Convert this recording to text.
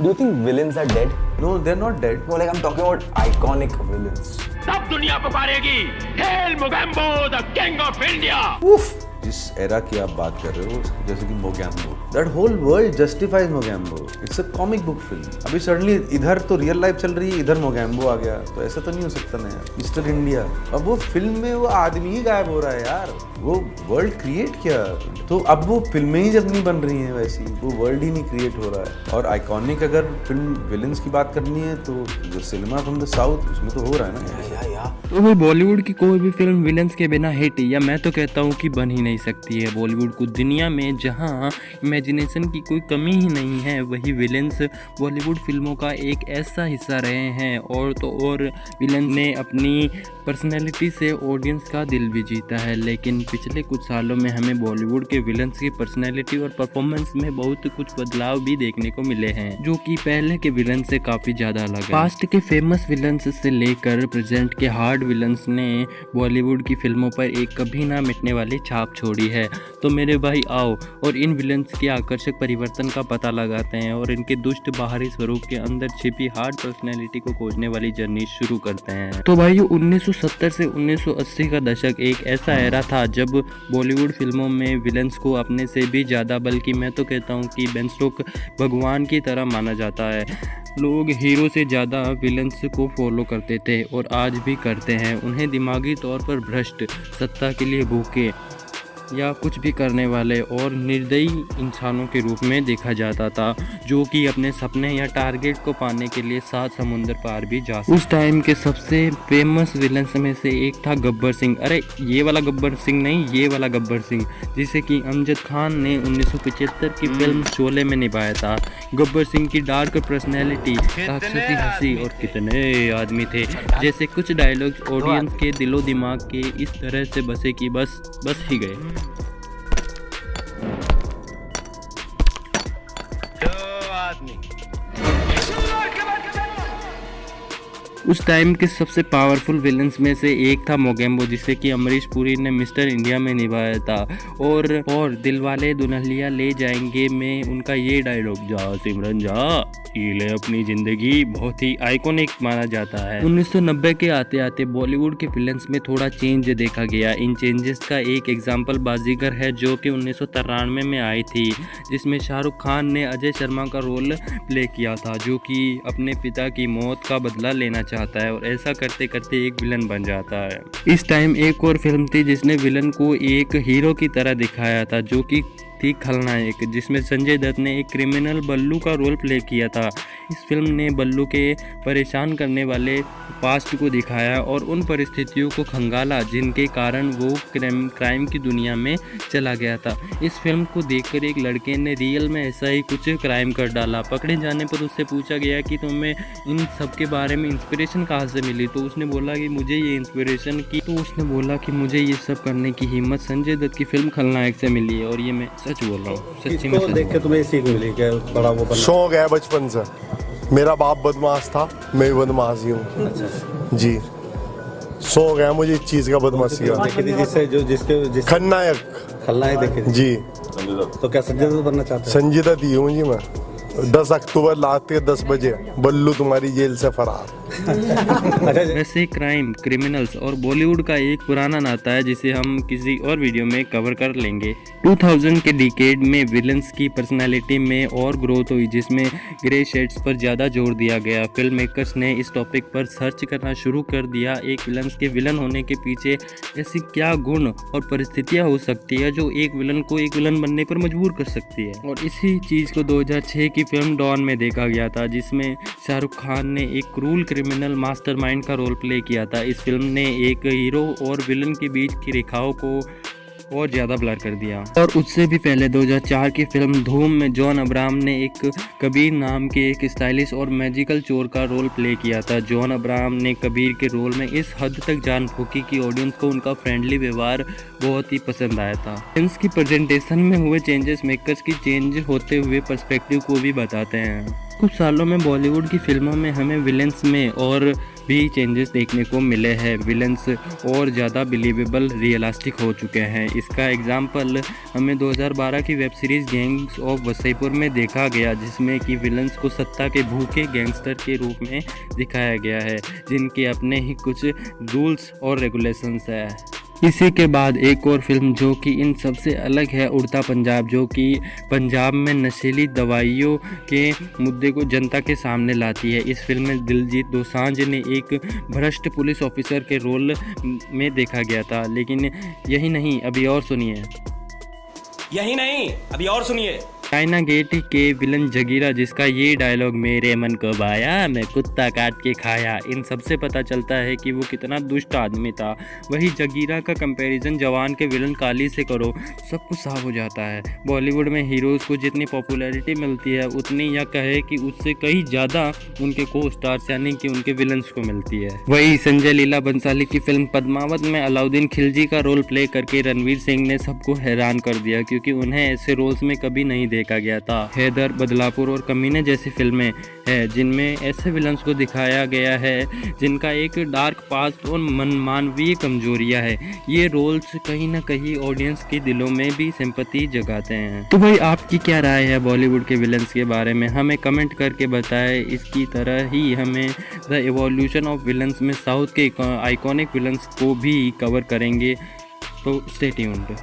Do you think villains are dead? No, they're not dead. No, like I'm talking about iconic villains. तब दुनिया पुकारेगी hail Mogambo the king of India. जिस era की आप बात कर रहे हो, जैसे कि Mogambo, that whole world justifies Mogambo. It's a comic book film. अभी सडनली इधर तो रियल लाइफ चल रही है, इधर मोगैम्बो आ गया, तो ऐसा तो नहीं हो सकता ना यार। मिस्टर इंडिया, अब वो फिल्म में वो आदमी ही गायब हो रहा है यार। वो वर्ल्ड क्रिएट किया, तो अब वो फिल्में ही जब नहीं बन रही हैं वैसी, वो वर्ल्ड ही नहीं क्रिएट हो रहा है। और आइकॉनिक अगर फिल्म विलन्स की बात करनी है तो जो सिनेमा फ्रॉम द साउथ, उसमें तो हो रहा है ना। तो भाई बॉलीवुड की कोई भी फिल्म विलन्स के बिना हिट, या मैं तो कहता हूँ कि बन ही नहीं सकती है। बॉलीवुड को दुनिया में जहाँ इमेजिनेशन की कोई कमी ही नहीं है, वही विलन्स बॉलीवुड फिल्मों का एक ऐसा हिस्सा रहे हैं। और तो और विलन ने अपनी पर्सनैलिटी से ऑडियंस का दिल भी जीता है। लेकिन पिछले कुछ सालों में हमें बॉलीवुड के विलन्स की पर्सनैलिटी और परफॉर्मेंस में बहुत कुछ बदलाव भी देखने को मिले हैं, जो कि पहले के विलन से काफ़ी ज़्यादा अलग है। पास्ट के फेमस विलन्स से लेकर प्रेजेंट के हार्ड विलन्स ने बॉलीवुड की फिल्मों पर एक कभी ना मिटने वाली छाप छोड़ी है। तो मेरे भाई आओ और इन विलन्स के आकर्षक परिवर्तन का पता लगाते हैं और इनके दुष्ट बाहरी स्वरूप के अंदर छिपी हार्ड पर्सनैलिटी को खोजने वाली जर्नी शुरू करते हैं। तो भाई 1970 से 1980 का दशक एक ऐसा एरा था जब बॉलीवुड फिल्मों में विलन्स को अपने से भी ज़्यादा, बल्कि मैं तो कहता हूँ कि बेन स्टोक भगवान की तरह माना जाता है। लोग हीरो से ज़्यादा विलन्स को फॉलो करते थे और आज भी करते हैं। उन्हें दिमागी तौर पर भ्रष्ट, सत्ता के लिए भूखे या कुछ भी करने वाले और निर्दयी इंसानों के रूप में देखा जाता था, जो कि अपने सपने या टारगेट को पाने के लिए 7 समुंदर पार भी जा सकते। उस टाइम के सबसे फेमस विलन्स में से एक था गब्बर सिंह। अरे ये वाला गब्बर सिंह नहीं, ये वाला गब्बर सिंह, जिसे कि अमजद खान ने 1975 की फिल्म शोले में निभाया था। गब्बर सिंह की डार्क पर्सनैलिटी, राक्षसी हंसी और कितने आदमी थे जैसे कुछ डायलॉग्स ऑडियंस के दिलो दिमाग के इस तरह से बसे कि बस ही गए। उस टाइम के सबसे पावरफुल विलन्स में से एक था मोगेम्बो, जिसे कि अमरीश पुरी ने मिस्टर इंडिया में निभाया था। और दिलवाले दुल्हनिया ले जाएंगे में उनका ये डायलॉग, जा सिमरन जा, ये ले अपनी जिंदगी, बहुत ही आइकॉनिक माना जाता है। 1990 के आते आते बॉलीवुड के विलन्स में थोड़ा चेंज देखा गया। इन चेंजेस का एक एग्जाम्पल बाजीगर है, जो कि 1993 में आई थी, जिसमें शाहरुख खान ने अजय शर्मा का रोल प्ले किया था, जो कि अपने पिता की मौत का बदला लेना चाहता है और ऐसा करते करते एक विलन बन जाता है। इस टाइम एक और फिल्म थी जिसने विलन को एक हीरो की तरह दिखाया था, जो कि थी खलनायक, जिसमें संजय दत्त ने एक क्रिमिनल बल्लू का रोल प्ले किया था। इस फिल्म ने बल्लू के परेशान करने वाले पास्ट को दिखाया और उन परिस्थितियों को खंगाला जिनके कारण वो क्राइम की दुनिया में चला गया था। इस फिल्म को देखकर एक लड़के ने रियल में ऐसा ही कुछ क्राइम कर डाला। पकड़े जाने पर उससे पूछा गया कि तुम्हें इन सब के बारे में इंस्पिरेशन कहाँ से मिली, तो उसने बोला कि मुझे ये इंस्पिरेशन की, तो उसने बोला कि मुझे ये सब करने की हिम्मत संजय दत्त की फिल्म खलनायक से मिली है। और ये मैं सच बोल रहा हूँ, सच्ची में सच। देख के तुम्हें सीख मिली क्या? बड़ा वो बनना शौक है बचपन से। मेरा बाप बदमाश था, मैं भी बदमाश ही हूँ। अच्छा जी, शौक है मुझे इस चीज का, बदमाशी का। देखी थी जिसके खलनायक देखे थी जी। तो क्या संजय दत्त बनना चाहते हैं? संजय दत्त ही हूँ जी मैं। 10 अक्टूबर रात के 10 बजे बल्लू तुम्हारी जेल से फरार। वैसे क्राइम, क्रिमिनल्स और बॉलीवुड का एक पुराना नाता है, जिसे हम किसी और वीडियो में कवर कर लेंगे। 2000 के डिकेड में विलन्स की पर्सनालिटी में और ग्रोथ हुई, जिसमें ग्रे शेड्स पर ज़्यादा जोर दिया गया। फिल्म मेकर्स ने इस टॉपिक पर सर्च करना शुरू कर दिया, एक विलन्स के विलन होने के पीछे ऐसी क्या गुण और परिस्थितियाँ हो सकती है जो एक विलन को एक विलन बनने पर मजबूर कर सकती है। और इसी चीज़ को 2006 की फिल्म डॉन में देखा गया था, जिसमें शाहरुख खान ने एक क्रूल क्रिमिनल मास्टरमाइंड का रोल प्ले किया था। इस फिल्म ने एक हीरो और विलन के बीच की रेखाओं को और ज़्यादा ब्लर कर दिया। और उससे भी पहले 2004 की फिल्म धूम में जॉन अब्राहम ने एक कबीर नाम के एक स्टाइलिश और मैजिकल चोर का रोल प्ले किया था। जॉन अब्राहम ने कबीर के रोल में इस हद तक जान फूकी कि ऑडियंस को उनका फ्रेंडली व्यवहार बहुत ही पसंद आया था। फिल्म की प्रेजेंटेशन में हुए चेंजेस मेकर्स की चेंज होते हुए पर्सपेक्टिव को भी बताते हैं। कुछ सालों में बॉलीवुड की फिल्मों में हमें विलेंस में और भी चेंजेस देखने को मिले हैं। विलन्स और ज़्यादा बिलीवेबल रियलिस्टिक हो चुके हैं। इसका एग्जाम्पल हमें 2012 की web series gangs of Wasseypur में देखा गया, जिसमें कि विलन्स को सत्ता के भूखे गैंगस्टर के रूप में दिखाया गया है, जिनके अपने ही कुछ रूल्स और रेगुलेशंस है। इसी के बाद एक और फिल्म जो कि इन सबसे अलग है, उड़ता पंजाब, जो कि पंजाब में नशीली दवाइयों के मुद्दे को जनता के सामने लाती है। इस फिल्म में दिलजीत दोसांझ ने एक भ्रष्ट पुलिस ऑफिसर के रोल में देखा गया था। लेकिन यही नहीं, अभी और सुनिए। चाइना गेट के विलन जगीरा, जिसका ये डायलॉग मेरे मन को भाया, मैं कुत्ता काट के खाया, इन सबसे पता चलता है कि वो कितना दुष्ट आदमी था। वही जगीरा का कंपैरिजन जवान के विलन काली से करो, सब कुछ साफ हो जाता है। बॉलीवुड में हीरोज़ को जितनी पॉपुलैरिटी मिलती है, उतनी या कहे कि उससे कहीं ज़्यादा उनके को स्टार्स यानी कि उनके विलन्स को मिलती है। वही संजय लीला बंसाली की फिल्म पद्मावत में अलाउद्दीन खिलजी का रोल प्ले करके रणवीर सिंह ने सबको हैरान कर दिया, क्योंकि उन्हें ऐसे रोल्स में कभी नहीं देखा गया था। हैदर, बदलापुर और कमीने जैसी फिल्में हैं जिनमें ऐसे विलन्स को दिखाया गया है जिनका एक डार्क पास्ट और मानवीय कमजोरियां है। ये रोल्स कहीं ना कहीं ऑडियंस के दिलों में भी सिंपैथी जगाते हैं। तो भाई आपकी क्या राय है बॉलीवुड के विलन्स के बारे में, हमें कमेंट करके बताएं। इसकी तरह ही हमें द एवोल्यूशन ऑफ विलन्स में साउथ के आइकॉनिक विलन्स को भी कवर करेंगे, तो स्टे ट्यून्ड।